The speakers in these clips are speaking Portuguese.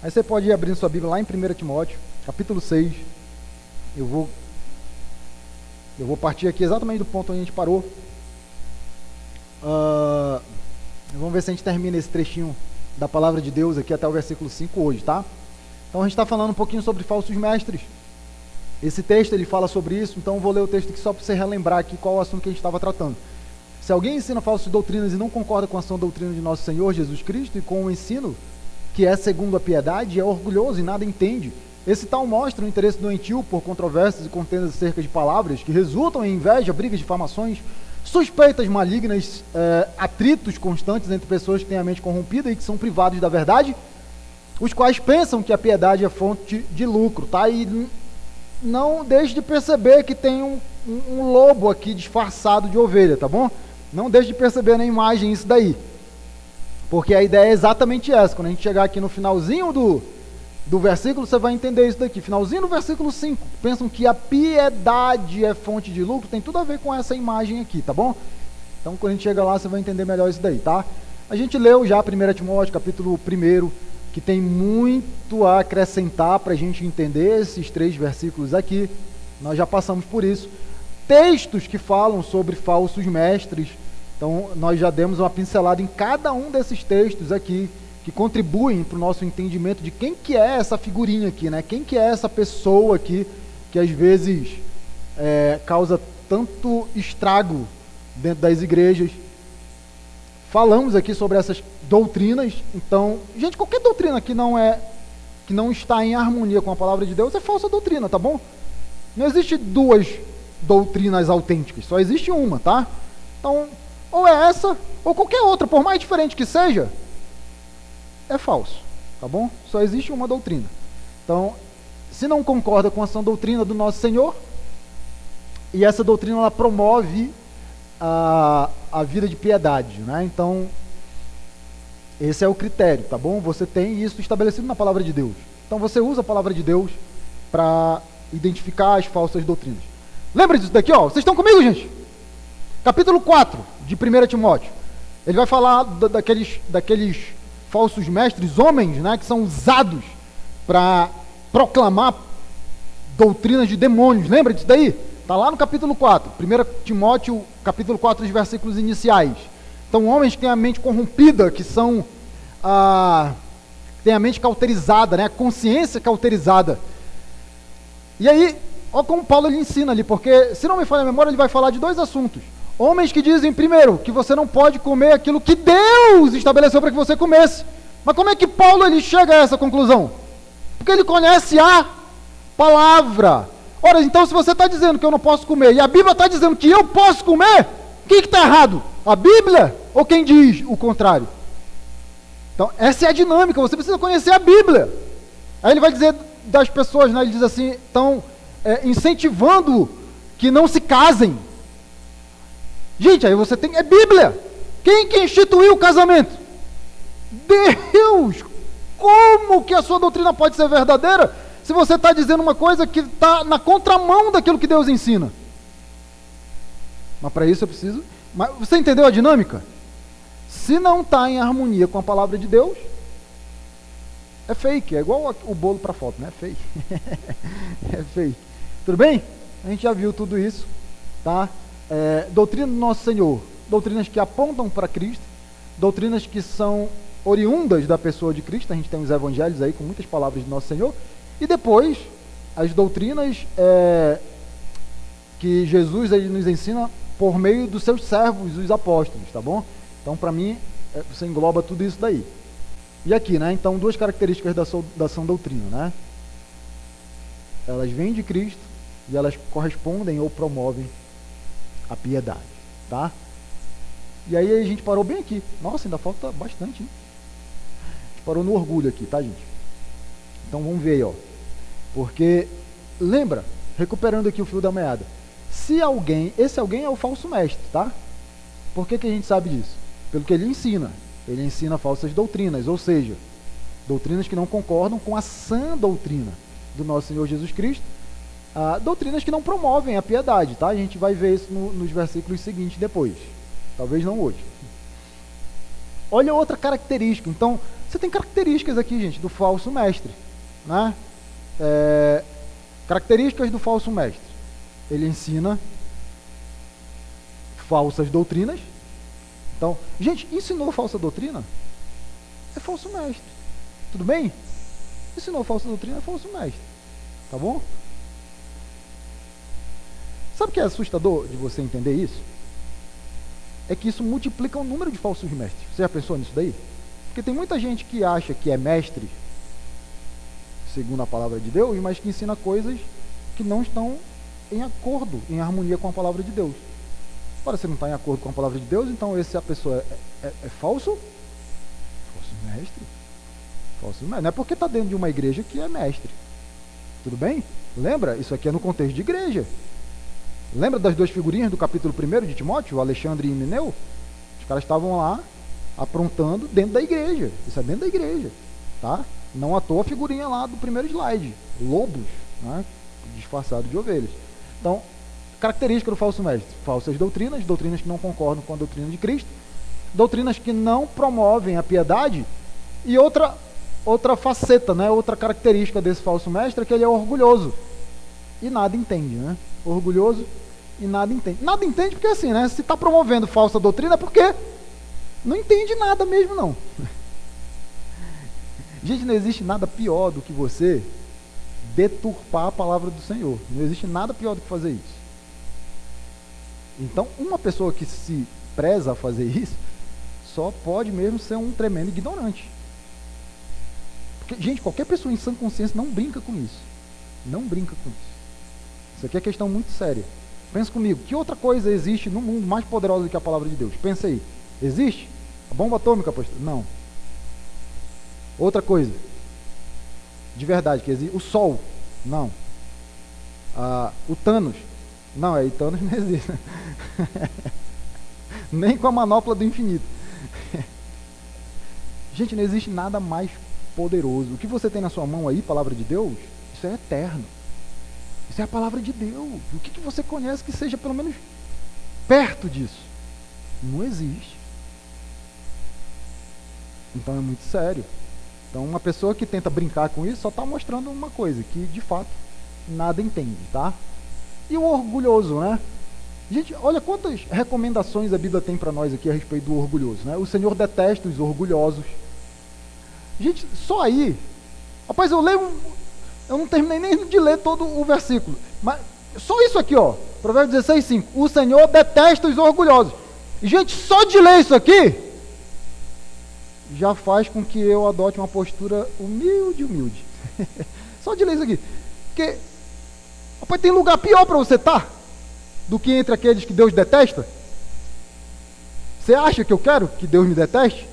Aí você pode ir abrindo sua Bíblia lá em 1 Timóteo, capítulo 6. Eu vou partir aqui exatamente do ponto onde a gente parou. Vamos ver se a gente termina esse trechinho da palavra de Deus aqui até o versículo 5 hoje, tá? Então a gente está falando um pouquinho sobre falsos mestres. Esse texto ele fala sobre isso, então eu vou ler o texto aqui só para você relembrar aqui qual é o assunto que a gente estava tratando. Se alguém ensina falsas doutrinas e não concorda com a sã doutrina de nosso Senhor Jesus Cristo e com o ensino que é segundo a piedade, é orgulhoso e nada entende, esse tal mostra o interesse doentio por controvérsias e contendas acerca de palavras que resultam em inveja, brigas, difamações, suspeitas malignas, atritos constantes entre pessoas que têm a mente corrompida e que são privados da verdade, os quais pensam que a piedade é fonte de lucro, tá? E não deixe de perceber que tem um lobo aqui disfarçado de ovelha, tá bom? Não deixe de perceber na imagem isso daí, porque a ideia é exatamente essa. Quando a gente chegar aqui no finalzinho do versículo, você vai entender isso daqui. Finalzinho do versículo 5, pensam que a piedade é fonte de lucro, tem tudo a ver com essa imagem aqui, tá bom? Então quando a gente chega lá, você vai entender melhor isso daí, tá? A gente leu já 1 Timóteo, capítulo 1, que tem muito a acrescentar para a gente entender esses 3 versículos aqui. Nós já passamos por isso. Textos que falam sobre falsos mestres. Então, nós já demos uma pincelada em cada um desses textos aqui, que contribuem para o nosso entendimento de quem que é essa figurinha aqui, né? Quem que é essa pessoa aqui, que às vezes causa tanto estrago dentro das igrejas. Falamos aqui sobre essas doutrinas. Então, gente, qualquer doutrina que não está em harmonia com a palavra de Deus é falsa doutrina, tá bom? Não existe 2 doutrinas autênticas, só existe uma, tá? Então, ou é essa, ou qualquer outra, por mais diferente que seja, é falso, tá bom? Só existe uma doutrina. Então, se não concorda com a sã doutrina do nosso Senhor, e essa doutrina ela promove a vida de piedade, né? Então, esse é o critério, tá bom? Você tem isso estabelecido na palavra de Deus. Então, você usa a palavra de Deus para identificar as falsas doutrinas. Lembra disso daqui, ó? Vocês estão comigo, gente? Capítulo 4 de 1 Timóteo. Ele vai falar daqueles falsos mestres, homens, né, que são usados para proclamar doutrinas de demônios. Lembra disso daí? Está lá no capítulo 4. 1 Timóteo, capítulo 4, os versículos iniciais. Então, homens que têm a mente corrompida, que são têm a mente cauterizada, né, a consciência cauterizada. E aí, olha como Paulo ele ensina ali, porque, se não me falha a memória, ele vai falar de 2 assuntos. Homens que dizem, primeiro, que você não pode comer aquilo que Deus estabeleceu para que você comesse. Mas como é que Paulo ele chega a essa conclusão? Porque ele conhece a palavra. Ora, então se você está dizendo que eu não posso comer, e a Bíblia está dizendo que eu posso comer, quem que está errado? A Bíblia ou quem diz o contrário? Então, essa é a dinâmica, você precisa conhecer a Bíblia. Aí ele vai dizer das pessoas, né, ele diz assim, estão incentivando que não se casem. Gente, aí você tem, é Bíblia. Quem que instituiu o casamento? Deus! Como que a sua doutrina pode ser verdadeira se você está dizendo uma coisa que está na contramão daquilo que Deus ensina? Mas para isso eu preciso... Mas você entendeu a dinâmica? Se não está em harmonia com a palavra de Deus, é fake. É igual o bolo para foto, né? É fake. É fake. Tudo bem? A gente já viu tudo isso, tá? Doutrina do nosso Senhor, doutrinas que apontam para Cristo, doutrinas que são oriundas da pessoa de Cristo. A gente tem os evangelhos aí com muitas palavras do nosso Senhor, e depois as doutrinas que Jesus ele nos ensina por meio dos seus servos, os apóstolos, tá bom? Então, para mim, você engloba tudo isso daí. E aqui, né? Então, 2 características da sã doutrina, né? Elas vêm de Cristo e elas correspondem ou promovem a piedade, tá? E aí a gente parou bem aqui. Nossa, ainda falta bastante, hein? A gente parou no orgulho aqui, tá, gente? Então vamos ver aí, ó. Porque, lembra, recuperando aqui o fio da meada, se alguém, esse alguém é o falso mestre, tá? Por que a gente sabe disso? Pelo que ele ensina. Ele ensina falsas doutrinas, ou seja, doutrinas que não concordam com a sã doutrina do nosso Senhor Jesus Cristo, doutrinas que não promovem a piedade, tá? A gente vai ver isso nos versículos seguintes depois, talvez não hoje. Olha outra característica. Então, você tem características aqui, gente, do falso mestre, né? Características do falso mestre. Ele ensina falsas doutrinas. Então, gente, ensinou falsa doutrina? É falso mestre. Tudo bem? Ensinou falsa doutrina é falso mestre. Tá bom? Sabe o que é assustador de você entender isso? É que isso multiplica o número de falsos mestres. Você já pensou nisso daí? Porque tem muita gente que acha que é mestre, segundo a palavra de Deus, mas que ensina coisas que não estão em acordo, em harmonia com a palavra de Deus. Ora, se não está em acordo com a palavra de Deus, então a pessoa é falso? Falso mestre? Falso mestre. Não é porque está dentro de uma igreja que é mestre. Tudo bem? Lembra? Isso aqui é no contexto de igreja. Lembra das duas figurinhas do capítulo 1 de Timóteo, Alexandre e Himeneu? Os caras estavam lá aprontando dentro da igreja. Isso é dentro da igreja, tá? Não à toa a figurinha lá do primeiro slide. Lobos, né? Disfarçados de ovelhas. Então, característica do falso mestre: falsas doutrinas, doutrinas que não concordam com a doutrina de Cristo, doutrinas que não promovem a piedade. E outra faceta, né? Outra característica desse falso mestre é que ele é orgulhoso e nada entende, né? Orgulhoso e nada entende. Nada entende porque assim, né? Se está promovendo falsa doutrina é porque não entende nada mesmo, não. Gente, não existe nada pior do que você deturpar a palavra do Senhor. Não existe nada pior do que fazer isso. Então, uma pessoa que se preza a fazer isso, só pode mesmo ser um tremendo ignorante. Porque, gente, qualquer pessoa em sã consciência não brinca com isso. Não brinca com isso. Isso aqui é questão muito séria. Pensa comigo, que outra coisa existe no mundo mais poderosa do que a palavra de Deus? Pensa aí. Existe? A bomba atômica, pastor? Não. Outra coisa. De verdade, que existe. O Sol? Não. O Thanos? Não, aí Thanos não existe. Nem com a manopla do infinito. Gente, não existe nada mais poderoso. O que você tem na sua mão aí, palavra de Deus, isso é eterno. Isso é a palavra de Deus. O que você conhece que seja pelo menos perto disso? Não existe. Então é muito sério. Então uma pessoa que tenta brincar com isso só está mostrando uma coisa, que de fato nada entende, tá? E o orgulhoso, né? Gente, olha quantas recomendações a Bíblia tem para nós aqui a respeito do orgulhoso, né? O Senhor detesta os orgulhosos. Gente, só aí, rapaz, eu não terminei nem de ler todo o versículo, mas só isso aqui, ó, Provérbios 16:5, o Senhor detesta os orgulhosos. E, gente, só de ler isso aqui, já faz com que eu adote uma postura humilde. Só de ler isso aqui, porque, rapaz, tem lugar pior para você estar do que entre aqueles que Deus detesta? Você acha que eu quero que Deus me deteste?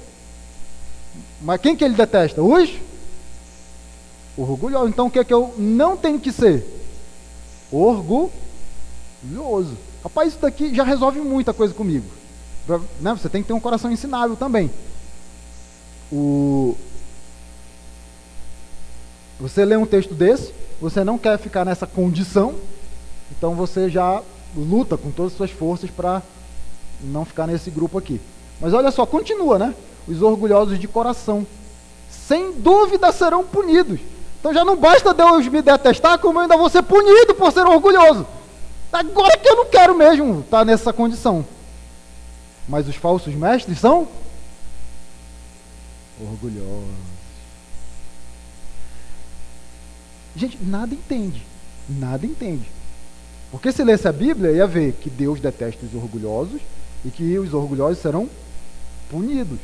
Mas quem que ele detesta? Os orgulhosos. Então o que é que eu não tenho que ser? Orgulhoso. Rapaz, isso daqui já resolve muita coisa comigo. Né? Você tem que ter um coração ensinável também. Você lê um texto desse, você não quer ficar nessa condição, então você já luta com todas as suas forças para não ficar nesse grupo aqui. Mas olha só, continua, né? Os orgulhosos de coração, sem dúvida serão punidos. Então já não basta Deus me detestar, como eu ainda vou ser punido por ser orgulhoso. Agora que eu não quero mesmo estar nessa condição. Mas os falsos mestres são orgulhosos. Gente, nada entende. Nada entende. Porque se lesse a Bíblia, ia ver que Deus detesta os orgulhosos e que os orgulhosos serão punidos.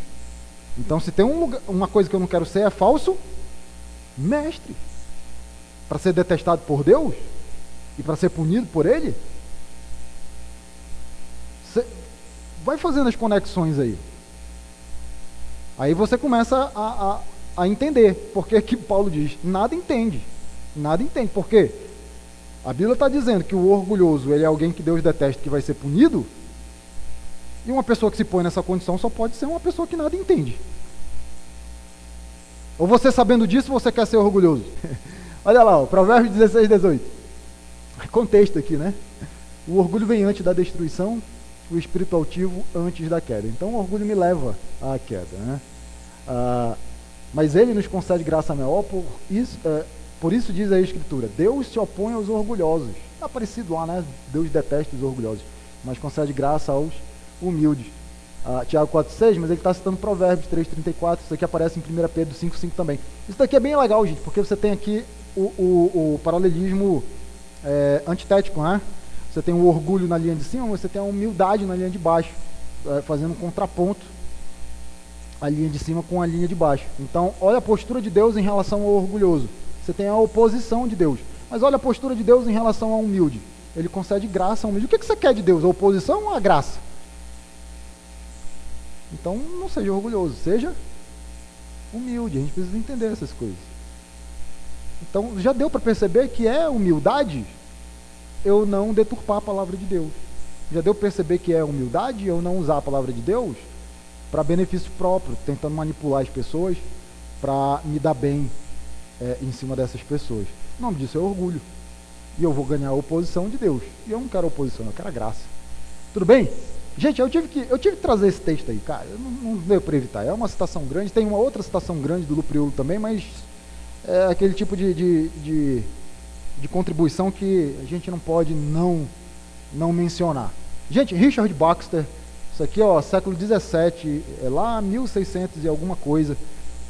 Então, se tem uma coisa que eu não quero ser, é falso mestre. Para ser detestado por Deus e para ser punido por Ele. Vai fazendo as conexões aí. Aí você começa a entender porque que Paulo diz, nada entende. Nada entende. Por quê? A Bíblia está dizendo que o orgulhoso ele é alguém que Deus detesta, que vai ser punido. E uma pessoa que se põe nessa condição só pode ser uma pessoa que nada entende. Ou você sabendo disso, você quer ser orgulhoso. Olha lá, Provérbios 16:18. Contexto aqui, né? O orgulho vem antes da destruição o espírito altivo antes da queda. Então o orgulho me leva à queda, né? Mas ele nos concede graça maior, por isso diz a Escritura, Deus se opõe aos orgulhosos. Está parecido lá, né? Deus detesta os orgulhosos, mas concede graça aos humildes. Tiago 4,6, mas ele está citando Provérbios 3,34, isso aqui aparece em 1 Pedro 5,5 também. Isso daqui é bem legal, gente, porque você tem aqui o paralelismo antitético, né? Você tem o orgulho na linha de cima, você tem a humildade na linha de baixo, fazendo um contraponto a linha de cima com a linha de baixo. Então, olha a postura de Deus em relação ao orgulhoso. Você tem a oposição de Deus. Mas olha a postura de Deus em relação ao humilde. Ele concede graça ao humilde. O que você quer de Deus? A oposição ou a graça? Então, não seja orgulhoso, seja humilde. A gente precisa entender essas coisas. Então, já deu para perceber que é humildade eu não deturpar a palavra de Deus. Já deu para perceber que é humildade eu não usar a palavra de Deus para benefício próprio, tentando manipular as pessoas para me dar bem em cima dessas pessoas. O nome disso é orgulho. E eu vou ganhar a oposição de Deus. E eu não quero oposição, eu quero a graça. Tudo bem? Gente, eu tive que trazer esse texto aí, cara. Eu não deu para evitar. É uma citação grande. Tem uma outra citação grande do Lupriolo também, mas é aquele tipo de contribuição que a gente não pode não mencionar. Gente, Richard Baxter, isso aqui, ó, século 17, lá 1600 e alguma coisa.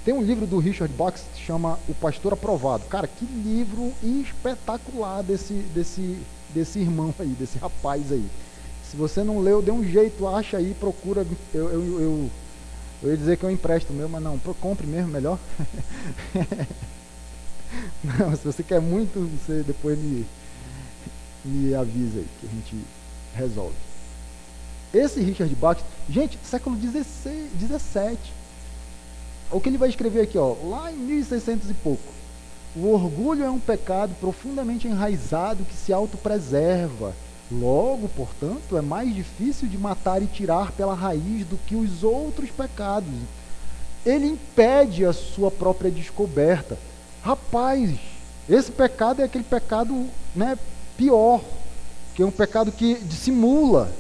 Tem um livro do Richard Baxter que chama O Pastor Aprovado. Cara, que livro espetacular desse irmão aí, desse rapaz aí. Se você não leu, dê um jeito, acha aí, procura. Eu ia dizer que eu empresto mesmo, mas não, compre mesmo, melhor. Não, se você quer muito, você depois me avisa aí, que a gente resolve. Esse Richard Baxter, gente, século 17. O que ele vai escrever aqui, ó, lá em 1600 e pouco. O orgulho é um pecado profundamente enraizado que se autopreserva. Logo, portanto, é mais difícil de matar e tirar pela raiz do que os outros pecados. Ele impede a sua própria descoberta. Rapaz, esse pecado é aquele pecado, né, pior, que é um pecado que dissimula,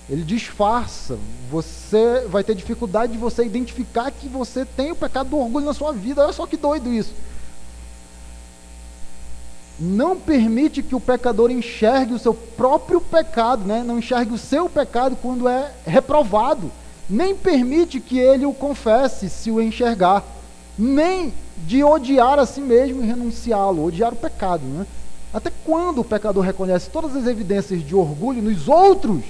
ele disfarça. Você vai ter dificuldade de você identificar que você tem o pecado do orgulho na sua vida. Olha só que doido isso. Não permite que o pecador enxergue o seu próprio pecado, né? Não enxergue o seu pecado quando é reprovado. Nem permite que ele o confesse se o enxergar. Nem de odiar a si mesmo e renunciá-lo, odiar o pecado, né? Até quando o pecador reconhece todas as evidências de orgulho nos outros,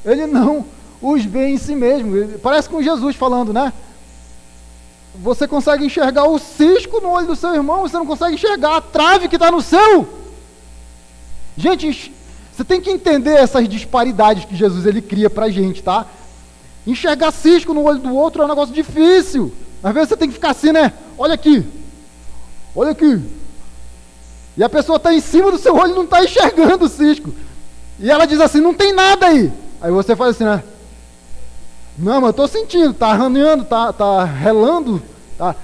ele não os vê em si mesmo. Parece com Jesus falando, né? Você consegue enxergar o cisco no olho do seu irmão, você não consegue enxergar a trave que está no seu. Gente, você tem que entender essas disparidades que Jesus ele cria para a gente, tá? Enxergar cisco no olho do outro é um negócio difícil. Às vezes você tem que ficar assim, né? Olha aqui. Olha aqui. E a pessoa está em cima do seu olho e não está enxergando o cisco. E ela diz assim, não tem nada aí. Aí você faz assim, né? Não, mas eu estou sentindo, está arranhando, tá relando. Tá.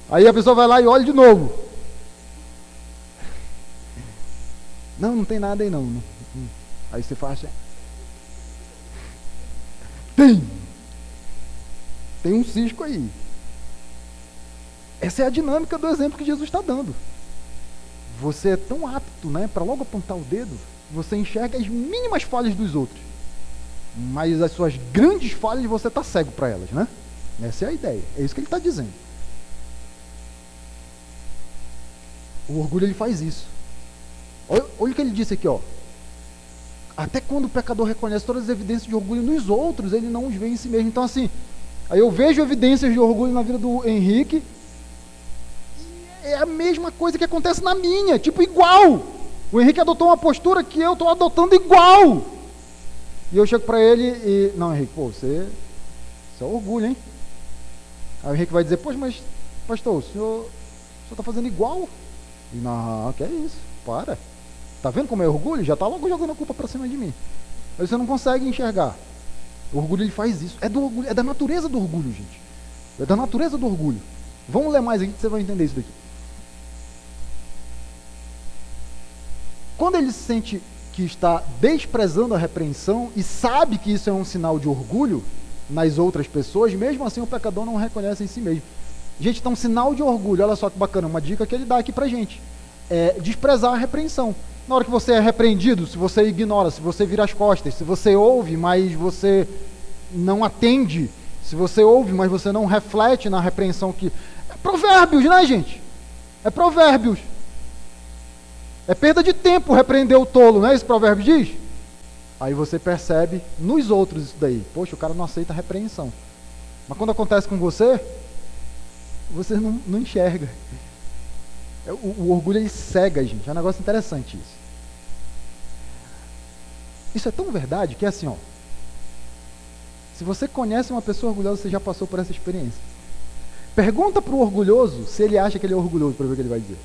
Aí a pessoa vai lá e olha de novo. Não tem nada aí não. Aí você faz assim. Tem um cisco aí. Essa é a dinâmica do exemplo que Jesus está dando. Você é tão apto, né, para logo apontar o dedo, você enxerga as mínimas falhas dos outros. Mas as suas grandes falhas você está cego para elas, né? Essa é a ideia. É isso que ele está dizendo. O orgulho ele faz isso. Olha o que ele disse aqui, ó. Até quando o pecador reconhece todas as evidências de orgulho nos outros, ele não os vê em si mesmo. Então assim, aí eu vejo evidências de orgulho na vida do Henrique, e é a mesma coisa que acontece na minha, tipo igual. O Henrique adotou uma postura que eu estou adotando igual. E eu chego para ele e... Não, Henrique, pô, isso é orgulho, hein? Aí o Henrique vai dizer, poxa, mas, pastor, o senhor está fazendo igual? E não, que é isso, para. Tá vendo como é orgulho? Já está logo jogando a culpa para cima de mim. Aí você não consegue enxergar. O orgulho, ele faz isso. É do orgulho, é da natureza do orgulho, gente. É da natureza do orgulho. Vamos ler mais aqui que você vai entender isso daqui. Quando ele sente que está desprezando a repreensão e sabe que isso é um sinal de orgulho nas outras pessoas, mesmo assim o pecador não reconhece em si mesmo. Gente, então sinal de orgulho, olha só que bacana, uma dica que ele dá aqui pra gente, é desprezar a repreensão. Na hora que você é repreendido, se você ignora, se você vira as costas, se você ouve, mas você não atende, se você ouve, mas você não reflete na repreensão que... É provérbios, né, gente? É provérbios. É perda de tempo repreender o tolo, não é isso que o provérbio diz? Aí você percebe nos outros isso daí. Poxa, o cara não aceita a repreensão. Mas quando acontece com você, você não enxerga. O orgulho, ele cega, gente. É um negócio interessante isso. Isso é tão verdade que é assim, ó. Se você conhece uma pessoa orgulhosa, você já passou por essa experiência. Pergunta para o orgulhoso se ele acha que ele é orgulhoso, para ver o que ele vai dizer.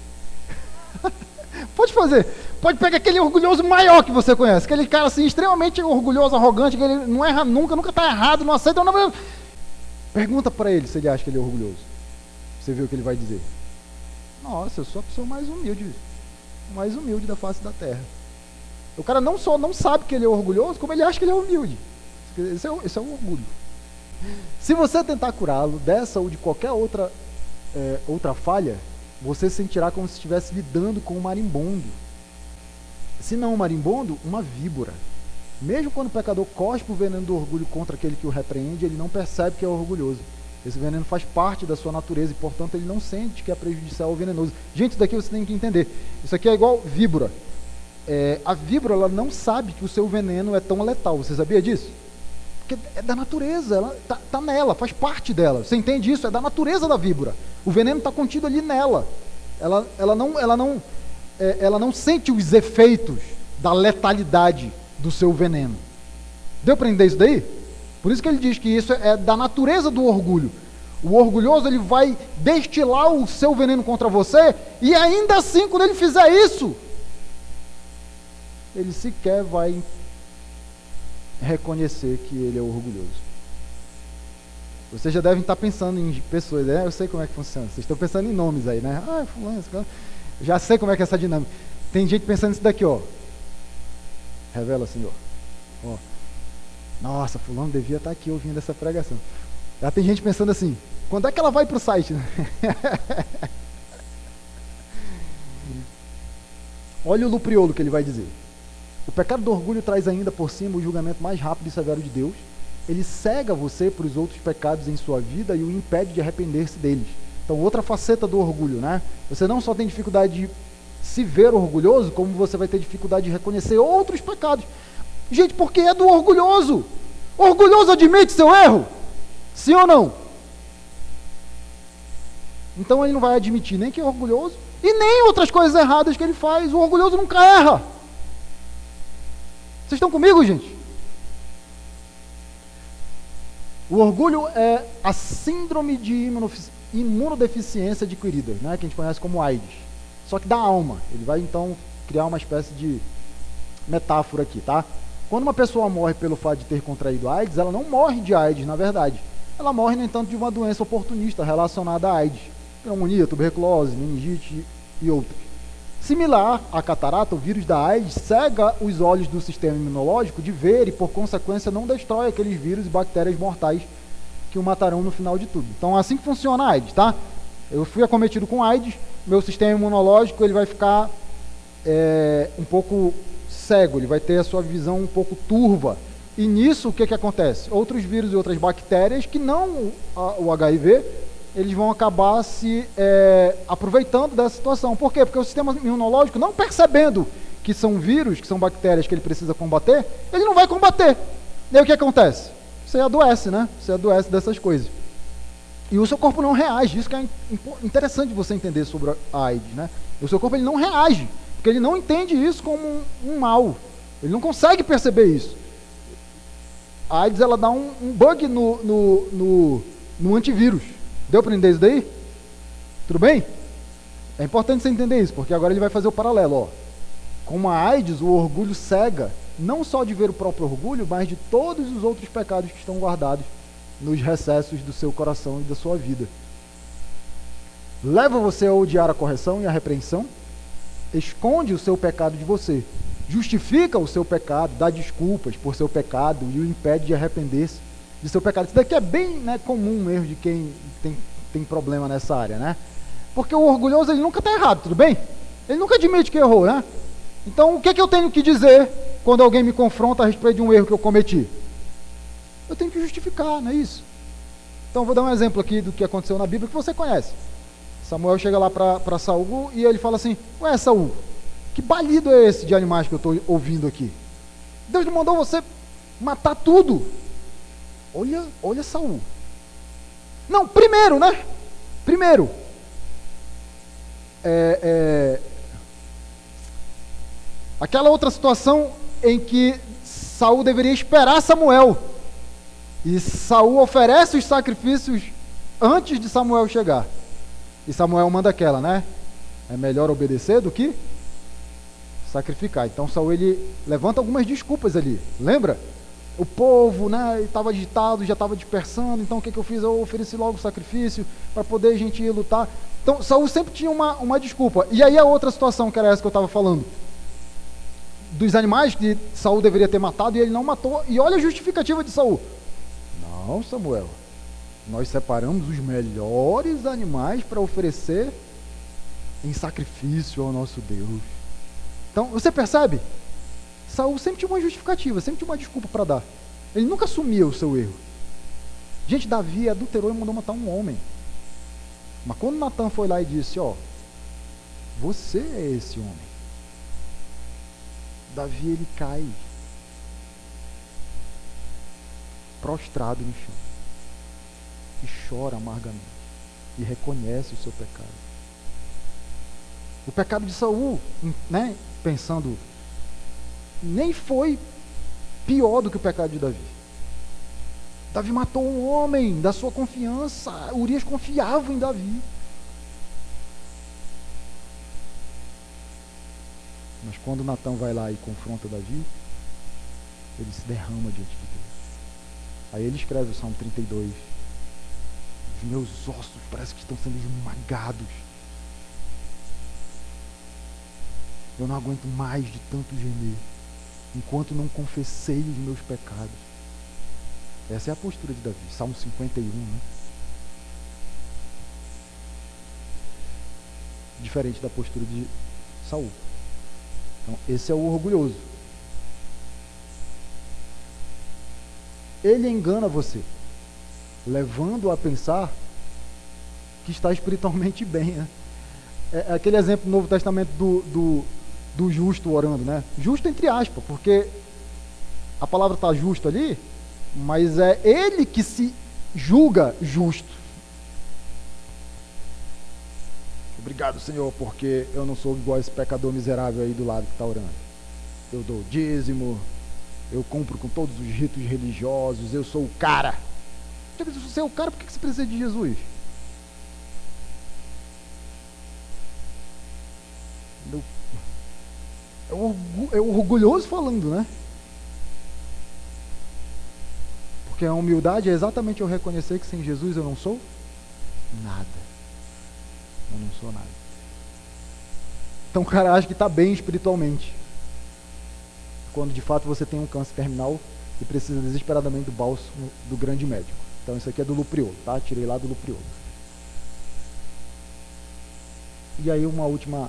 Pode fazer. Pode pegar aquele orgulhoso maior que você conhece. Aquele cara assim, extremamente orgulhoso, arrogante, que ele não erra nunca está errado, não aceita. Não... Pergunta para ele se ele acha que ele é orgulhoso. Você vê o que ele vai dizer. Nossa, eu sou a pessoa mais humilde da face da terra. O cara não só não sabe que ele é orgulhoso, como ele acha que ele é humilde. Esse é o orgulho. Se você tentar curá-lo dessa ou de qualquer outra falha, você sentirá como se estivesse lidando com um marimbondo. Se não um marimbondo, uma víbora. Mesmo quando o pecador cospe o veneno do orgulho contra aquele que o repreende, ele não percebe que é orgulhoso. Esse veneno faz parte da sua natureza e, portanto, ele não sente que é prejudicial ou venenoso. Gente, isso daqui você tem que entender. Isso aqui é igual víbora. A víbora, ela não sabe que o seu veneno é tão letal. Você sabia disso? Porque é da natureza, ela tá nela, faz parte dela. Você entende isso? É da natureza da víbora. O veneno está contido ali nela. Ela não sente os efeitos da letalidade do seu veneno. Deu para entender isso daí? Por isso que ele diz que isso é da natureza do orgulho. O orgulhoso, ele vai destilar o seu veneno contra você, e ainda assim, quando ele fizer isso, ele sequer vai reconhecer que ele é orgulhoso. Vocês já devem estar pensando em pessoas, né? Eu sei como é que funciona. Vocês estão pensando em nomes aí, né? Ah, fulano, fulano. Já sei como é que é essa dinâmica. Tem gente pensando nisso daqui, ó. Revela, Senhor. Ó. Nossa, fulano devia estar aqui ouvindo essa pregação. Já tem gente pensando assim, quando é que ela vai para o site? Olha o lupriolo que ele vai dizer. O pecado do orgulho traz ainda por cima o julgamento mais rápido e severo de Deus. Ele cega você para os outros pecados em sua vida e o impede de arrepender-se deles. Então, outra faceta do orgulho, né? Você não só tem dificuldade de se ver orgulhoso, como você vai ter dificuldade de reconhecer outros pecados. Gente, porque é do orgulhoso. O orgulhoso admite seu erro? Sim ou não? Então ele não vai admitir nem que é orgulhoso e nem outras coisas erradas que ele faz. O orgulhoso nunca erra. Vocês estão comigo, gente? O orgulho é a síndrome de imunodeficiência adquirida, né, que a gente conhece como AIDS. Só que da alma. Ele vai então criar uma espécie de metáfora aqui, tá? Quando uma pessoa morre pelo fato de ter contraído AIDS, ela não morre de AIDS, na verdade. Ela morre, no entanto, de uma doença oportunista relacionada à AIDS. Pneumonia, tuberculose, meningite e outras. Similar à catarata, o vírus da AIDS cega os olhos do sistema imunológico de ver e, por consequência, não destrói aqueles vírus e bactérias mortais que o matarão no final de tudo. Então, assim que funciona a AIDS, tá? Eu fui acometido com AIDS, meu sistema imunológico ele vai ficar um pouco cego, ele vai ter a sua visão um pouco turva. E nisso, o que acontece? Outros vírus e outras bactérias que não o HIV, eles vão acabar se aproveitando dessa situação. Por quê? Porque o sistema imunológico, não percebendo que são vírus, que são bactérias que ele precisa combater, ele não vai combater. E aí o que acontece? Você adoece, né? Você adoece dessas coisas. E o seu corpo não reage. Isso que é interessante você entender sobre a AIDS, né? O seu corpo ele não reage, porque ele não entende isso como um mal. Ele não consegue perceber isso. A AIDS ela dá um bug no antivírus. Deu para entender isso daí? Tudo bem? É importante você entender isso, porque agora ele vai fazer o paralelo. Ó. Com a AIDS, o orgulho cega, não só de ver o próprio orgulho, mas de todos os outros pecados que estão guardados nos recessos do seu coração e da sua vida. Leva você a odiar a correção e a repreensão, esconde o seu pecado de você justifica o seu pecado, dá desculpas por seu pecado e o impede de arrepender-se de seu pecado. Isso daqui é bem, né, comum mesmo de quem tem problema nessa área, né? Porque o orgulhoso, ele nunca está errado, tudo bem? Ele nunca admite que errou, né? Então, o que eu tenho que dizer quando alguém me confronta a respeito de um erro que eu cometi? Eu tenho que justificar, não é isso? Então, vou dar um exemplo aqui do que aconteceu na Bíblia que você conhece. Samuel chega lá para Saul e ele fala assim: ué, Saul, que balido é esse de animais que eu estou ouvindo aqui? Deus não mandou você matar tudo. Olha Saul. Não, primeiro, né? Primeiro, aquela outra situação em que Saul deveria esperar Samuel. E Saul oferece os sacrifícios antes de Samuel chegar. E Samuel manda aquela, né? É melhor obedecer do que sacrificar. Então Saul, ele levanta algumas desculpas ali. Lembra? O povo, né, estava agitado, já estava dispersando. Então o que eu fiz? Eu ofereci logo o sacrifício para poder a gente ir lutar. Então Saul sempre tinha uma desculpa. E aí a outra situação, que era essa que eu estava falando, dos animais que Saul deveria ter matado e ele não matou. E olha a justificativa de Saul: não, Samuel, nós separamos os melhores animais para oferecer em sacrifício ao nosso Deus. Então, você percebe? Saul sempre tinha uma justificativa, sempre tinha uma desculpa para dar. Ele nunca assumia o seu erro. Gente, Davi adulterou e mandou matar um homem. Mas quando Natan foi lá e disse: ó, você é esse homem, Davi, ele cai prostrado no chão e chora amargamente e reconhece o seu pecado. O pecado de Saul, né, pensando, nem foi pior do que o pecado de Davi. Davi matou um homem da sua confiança. Urias confiava em Davi. Mas quando Natan vai lá e confronta Davi, ele se derrama diante de Deus. Aí ele escreve o Salmo 32. Os meus ossos parece que estão sendo esmagados. Eu não aguento mais de tanto gemer, enquanto não confessei os meus pecados. Essa é a postura de Davi. Salmo 51, né? Diferente da postura de Saul. Então, esse é o orgulhoso. Ele engana você, levando a pensar que está espiritualmente bem, né? É aquele exemplo do Novo Testamento do justo orando, né? Justo entre aspas, porque a palavra está justo ali, mas é ele que se julga justo. Obrigado, Senhor, porque eu não sou igual a esse pecador miserável aí do lado que está orando. Eu dou dízimo, eu cumpro com todos os ritos religiosos, eu sou o cara. Se você é o cara, por que você precisa de Jesus? É o orgulhoso falando, né? Porque a humildade é exatamente eu reconhecer que sem Jesus eu não sou nada. Eu não sou nada. Então o cara acha que está bem espiritualmente, quando de fato você tem um câncer terminal e precisa desesperadamente do bálsamo do grande médico. Então isso aqui é do Lupriolo, tá? Tirei lá do Lupriolo. E aí uma última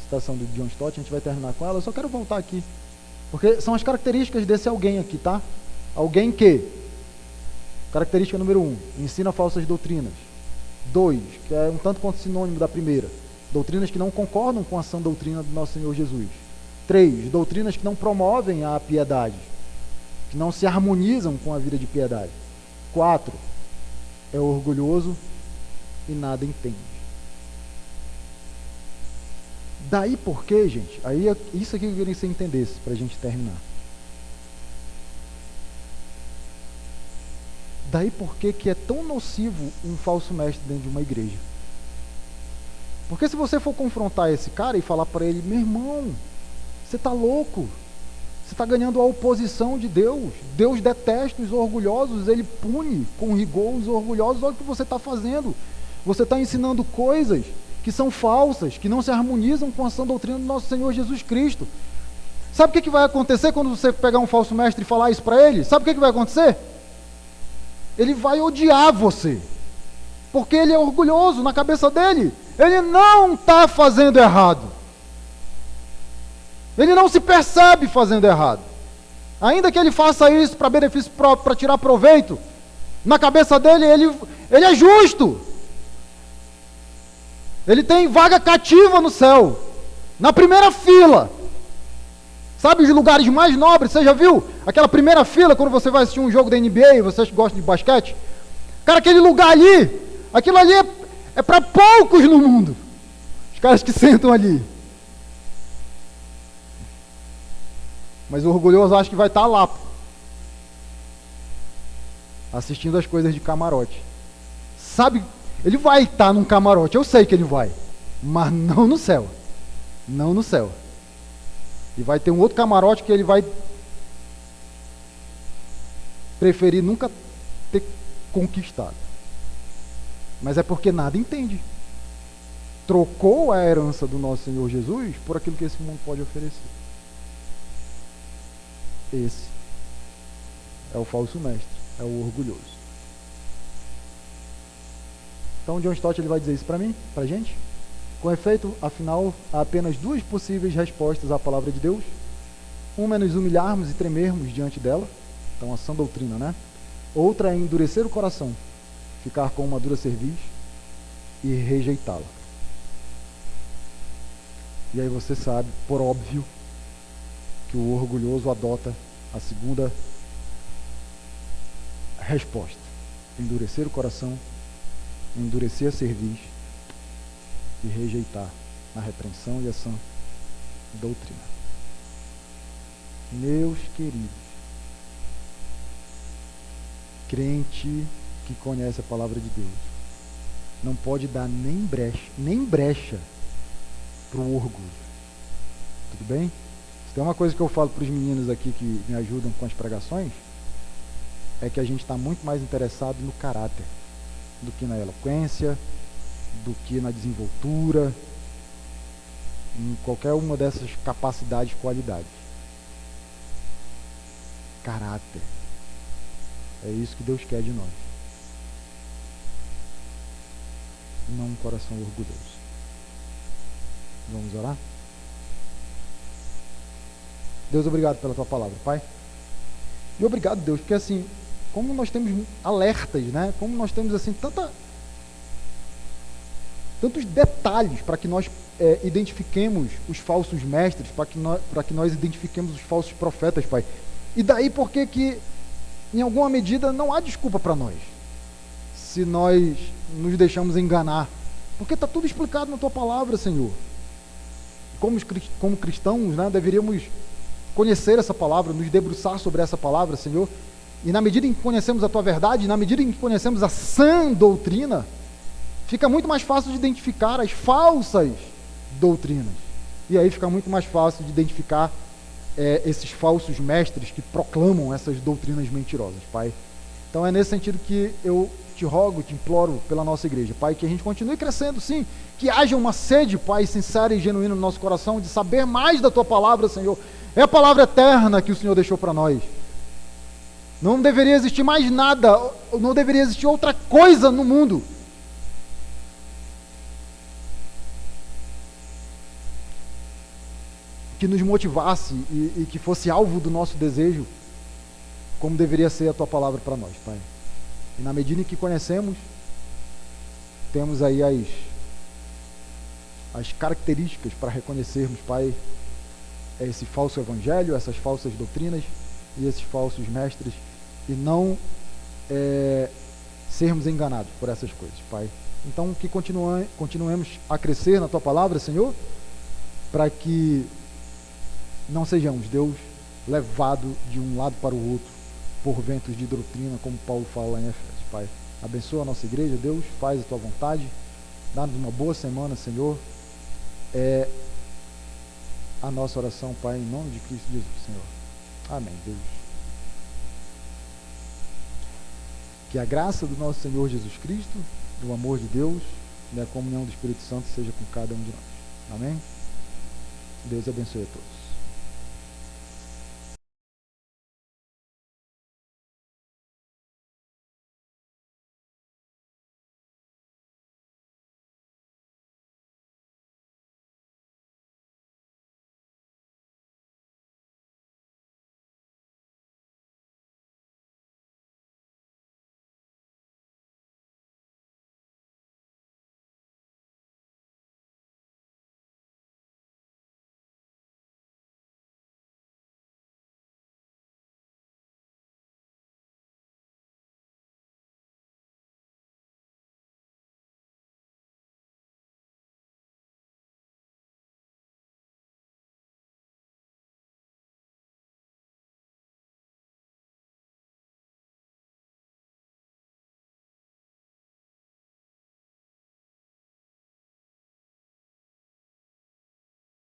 citação do John Stott, a gente vai terminar com ela. Eu só quero voltar aqui, porque são as características desse alguém aqui, tá? Alguém que, característica número 1, ensina falsas doutrinas. 2, que é um tanto quanto sinônimo da primeira, doutrinas que não concordam com a sã doutrina do nosso Senhor Jesus. 3, doutrinas que não promovem a piedade, que não se harmonizam com a vida de piedade. 4, é orgulhoso e nada entende. Daí por quê, gente? Aí isso aqui que eu queria que você entendesse, para a gente terminar. Daí por que é tão nocivo um falso mestre dentro de uma igreja? Porque se você for confrontar esse cara e falar para ele: meu irmão, você está louco, você está ganhando a oposição de Deus, Deus detesta os orgulhosos, ele pune com rigor os orgulhosos, olha o que você está fazendo, você está ensinando coisas que são falsas, que não se harmonizam com a sã doutrina do nosso Senhor Jesus Cristo. Sabe o que vai acontecer quando você pegar um falso mestre e falar isso para ele? Sabe o que vai acontecer? Ele vai odiar você, porque ele é orgulhoso na cabeça dele. Ele não está fazendo errado. Ele não se percebe fazendo errado. Ainda que ele faça isso para benefício próprio, para tirar proveito, na cabeça dele, ele é justo. Ele tem vaga cativa no céu, na primeira fila. Sabe os lugares mais nobres? Você já viu aquela primeira fila quando você vai assistir um jogo da NBA, vocês que gostam de basquete? Cara, aquele lugar ali, aquilo ali é para poucos no mundo. Os caras que sentam ali. Mas o orgulhoso acha que vai estar lá, assistindo as coisas de camarote. Sabe, ele vai estar num camarote, eu sei que ele vai, mas não no céu. Não no céu. E vai ter um outro camarote que ele vai preferir nunca ter conquistado. Mas é porque nada entende. Trocou a herança do nosso Senhor Jesus por aquilo que esse mundo pode oferecer. Esse é o falso mestre, é o orgulhoso. Então, John Stott ele vai dizer isso para mim, para a gente. Com efeito, afinal, há apenas duas possíveis respostas à palavra de Deus. Uma é nos humilharmos e tremermos diante dela, então a sã doutrina, né? Outra é endurecer o coração, ficar com uma dura cerviz e rejeitá-la. E aí você sabe, por óbvio, que o orgulhoso adota a segunda resposta: endurecer o coração, endurecer a cerviz e rejeitar a repreensão e a sã doutrina. Meus queridos, crente que conhece a palavra de Deus não pode dar nem brecha para o orgulho. Tudo bem? Se tem uma coisa que eu falo para os meninos aqui que me ajudam com as pregações, é que a gente está muito mais interessado no caráter do que na eloquência, do que na desenvoltura, em qualquer uma dessas capacidades e qualidades. Caráter. É isso que Deus quer de nós. Não um coração orgulhoso. Vamos orar? Deus, obrigado pela tua palavra, Pai. E obrigado, Deus, porque assim, como nós temos alertas, né? Como nós temos assim tantos detalhes para que nós identifiquemos os falsos mestres, para que nós identifiquemos os falsos profetas, Pai. E daí porque que, em alguma medida, não há desculpa para nós, se nós nos deixamos enganar. Porque está tudo explicado na tua palavra, Senhor. Como cristãos, né, deveríamos conhecer essa palavra, nos debruçar sobre essa palavra, Senhor. E na medida em que conhecemos a tua verdade, na medida em que conhecemos a sã doutrina, fica muito mais fácil de identificar as falsas doutrinas. E aí fica muito mais fácil de identificar esses falsos mestres que proclamam essas doutrinas mentirosas, Pai. Então é nesse sentido que eu te rogo, te imploro pela nossa igreja, Pai, que a gente continue crescendo, sim, que haja uma sede, Pai, sincera e genuína no nosso coração de saber mais da tua palavra, Senhor. É a palavra eterna que o Senhor deixou para nós. Não deveria existir mais nada, não deveria existir outra coisa no mundo que nos motivasse e que fosse alvo do nosso desejo, como deveria ser a tua palavra para nós, Pai. E na medida em que conhecemos, temos aí as características para reconhecermos, Pai, esse falso evangelho, essas falsas doutrinas e esses falsos mestres, e não sermos enganados por essas coisas, Pai. Então que continuemos a crescer na tua palavra, Senhor, para que não sejamos, Deus, levados de um lado para o outro por ventos de doutrina, como Paulo fala em Efésios, Pai. Abençoa a nossa igreja, Deus, faz a tua vontade, dá-nos uma boa semana, Senhor. É a nossa oração, Pai, em nome de Cristo Jesus, Senhor. Amém, Deus. Que a graça do nosso Senhor Jesus Cristo, do amor de Deus e a comunhão do Espírito Santo seja com cada um de nós. Amém? Deus abençoe a todos.